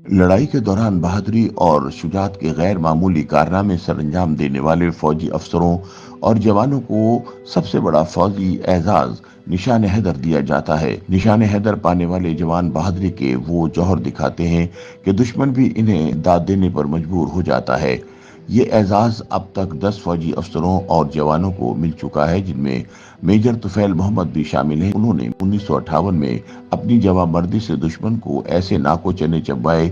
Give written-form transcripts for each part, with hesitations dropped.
لڑائی کے دوران بہادری اور شجاعت کے غیر معمولی کارنامے سر انجام دینے والے فوجی افسروں اور جوانوں کو سب سے بڑا فوجی اعزاز نشان حیدر دیا جاتا ہے۔ نشان حیدر پانے والے جوان بہادری کے وہ جوہر دکھاتے ہیں کہ دشمن بھی انہیں داد دینے پر مجبور ہو جاتا ہے۔ یہ اعزاز اب تک 10 فوجی افسروں اور جوانوں کو مل چکا ہے، جن میں میجر طفیل محمد بھی شامل ہیں۔ انہوں نے 1958 میں اپنی جواں مردی سے دشمن کو ایسے ناکو چنے چبائے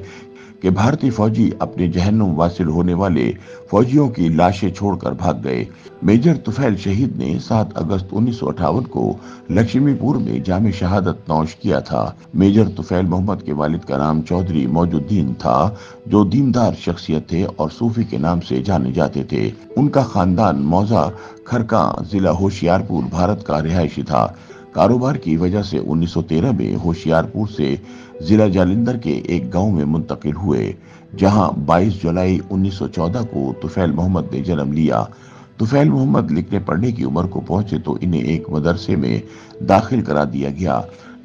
کہ بھارتی فوجی اپنے جہنم واصل ہونے والے فوجیوں کی لاشیں چھوڑ کر بھاگ گئے۔ میجر طفیل شہید نے 7 اگست 1958 کو لکشمی پور میں جام شہادت نوش کیا تھا۔ میجر طفیل محمد کے والد کا نام چودھری موج الدین تھا، جو دیندار شخصیت تھے اور صوفی کے نام سے جانے جاتے تھے۔ ان کا خاندان موضع کھرکاں، ضلع ہوشیارپور، بھارت کا رہائشی تھا۔ کاروبار کی وجہ سے 1913 میں ہوشیارپور سے ضلع جالندھر کے ایک گاؤں میں منتقل ہوئے، جہاں 22 جولائی 1914 کو طفیل محمد نے جنم لیا۔ طفیل محمد لکھنے پڑھنے کی عمر کو پہنچے تو انہیں ایک مدرسے میں داخل کرا دیا گیا۔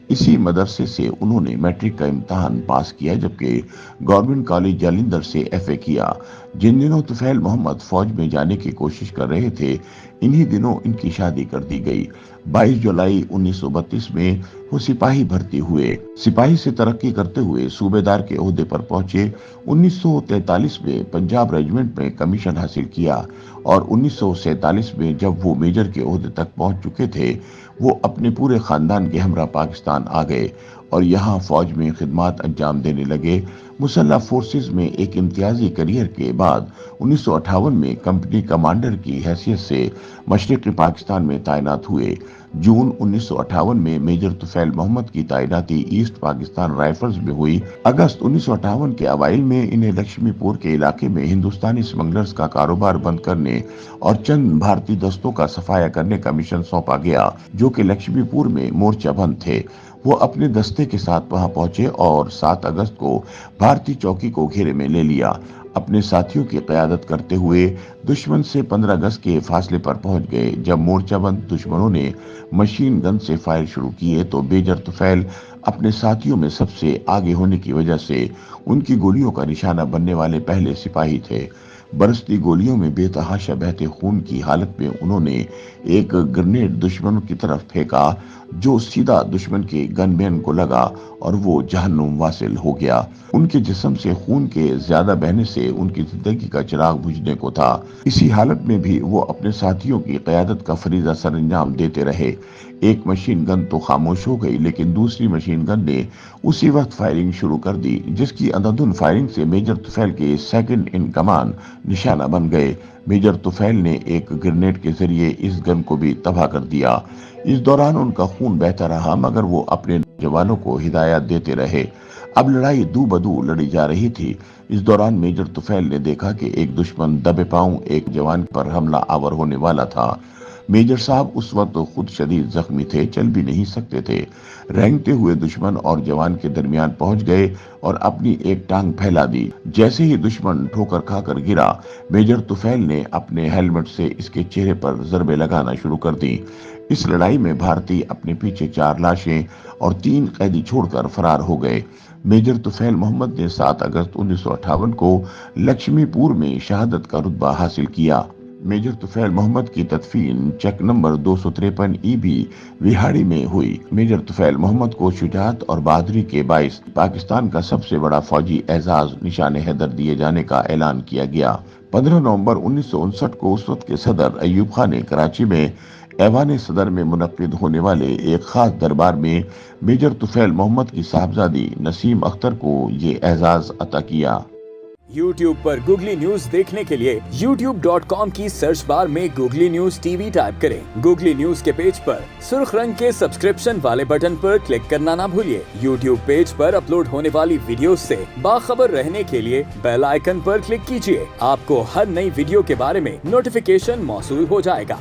اسی مدرسے سے انہوں نے میٹرک کا امتحان پاس کیا، جبکہ گورنمنٹ کالج جالندھر سے ایف اے کیا۔ جن دنوں طفیل محمد فوج میں جانے کی کوشش کر رہے تھے، انہی دنوں ان کی شادی کر دی گئی۔ 22 جولائی 1932 میں وہ سپاہی بھرتی ہوئے۔ سپاہی سے ترقی کرتے ہوئے صوبیدار کے عہدے پر پہنچے۔ 1943 میں پنجاب ریجمنٹ میں کمیشن حاصل کیا اور 1947 میں جب وہ میجر کے عہدے تک پہنچ چکے تھے، وہ اپنے پورے خاندان کے ہمراہ پاکستان آ گئے اور یہاں فوج میں خدمات انجام دینے لگے۔ مسلح فورسز میں ایک امتیازی کیریئر کے بعد 1958 میں کمپنی کمانڈر کی حیثیت سے مشرقی پاکستان میں تعینات ہوئے۔ جون 1958 میں میجر طفیل محمد کی تعیناتی ایسٹ پاکستان رائفلز میں ہوئی۔ اگست 1958 کے اوائل میں انہیں لکشمی پور کے علاقے میں ہندوستانی سمگلرز کا کاروبار بند کرنے اور چند بھارتی دستوں کا صفایا کرنے کا مشن سونپا گیا، جو کہ لکشمی پور میں مورچہ بند تھے۔ وہ اپنے دستے کے ساتھ وہاں پہنچے اور 7 اگست کو بھارتی چوکی کو گھیرے میں لے لیا۔ اپنے ساتھیوں کی قیادت کرتے ہوئے دشمن سے 15 گز کے فاصلے پر پہنچ گئے۔ جب مورچہ بند دشمنوں نے مشین گن سے فائر شروع کیے تو میجر طفیل اپنے ساتھیوں میں سب سے آگے ہونے کی وجہ سے ان کی گولیوں کا نشانہ بننے والے پہلے سپاہی تھے۔ برستی گولیوں میں بے تحاشا بہتے خون کی حالت میں انہوں نے ایک گرنیڈ دشمن کی طرف پھینکا، جو سیدھا دشمن کے گن مین کو لگا اور وہ جہنم واصل ہو گیا۔ ان کے جسم سے خون کے زیادہ بہنے سے ان کی زندگی کا چراغ بجھنے کو تھا۔ اسی حالت میں بھی وہ اپنے ساتھیوں کی قیادت کا فریضہ سر انجام دیتے رہے۔ ایک مشین گن تو خاموش ہو گئی، لیکن دوسری مشین گن نے اسی وقت فائرنگ شروع کر دی، جس کی اندھادھند فائرنگ سے میجر طفیل کے سیکنڈ ان کمان نشانہ بن گئے۔ میجر طفیل نے ایک گرنیڈ کے ذریعے اس گن کو بھی تباہ کر دیا۔ اس دوران ان کا خون بہتا رہا، مگر وہ اپنے جوانوں کو ہدایات دیتے رہے۔ اب لڑائی دو بدو لڑی جا رہی تھی۔ اس دوران میجر طفیل نے دیکھا کہ ایک دشمن دبے پاؤں ایک جوان پر حملہ آور ہونے والا تھا۔ میجر صاحب اس وقت خود شدید زخمی تھے، چل بھی نہیں سکتے تھے۔ رینگتے ہوئے دشمن اور جوان کے درمیان پہنچ گئے اور اپنی ایک ٹانگ پھیلا دی۔ جیسے ہی دشمن ٹھوکر کھا کر گرا، میجر طفیل نے اپنے ہیلمٹ سے اس کے چہرے پر ضربیں لگانا شروع کر دی۔ اس لڑائی میں بھارتی اپنے پیچھے 4 لاشیں اور 3 قیدی چھوڑ کر فرار ہو گئے۔ میجر طفیل محمد نے 7 اگست 1958 کو لکشمی پور میں شہادت کا رتبہ حاصل کیا۔ میجر طفیل محمد کی تدفین چک نمبر 253 ای بی وہاڑی میں ہوئی۔ میجر طفیل محمد کو شجاعت اور بہادری کے باعث پاکستان کا سب سے بڑا فوجی اعزاز نشان حیدر دیے جانے کا اعلان کیا گیا۔ 15 نومبر 1959 کو اس وقت کے صدر ایوب خان نے کراچی میں ایوان صدر میں منعقد ہونے والے ایک خاص دربار میں میجر طفیل محمد کی صاحبزادی نسیم اختر کو یہ اعزاز عطا کیا۔ یوٹیوب پر گوگلی نیوز دیکھنے کے لیے youtube.com کی سرچ بار میں googly news T V type کریں۔ گوگلی نیوز کے پیج پر سرخ رنگ کے سبسکرپشن والے بٹن پر کلک کرنا نہ بھولیے۔ یوٹیوب پیج پر اپلوڈ ہونے والی ویڈیوز سے باخبر رہنے کے لیے بیل آئیکن پر کلک کیجیے۔ آپ کو ہر نئی ویڈیو کے بارے میں نوٹیفیکیشن موصول ہو جائے گا۔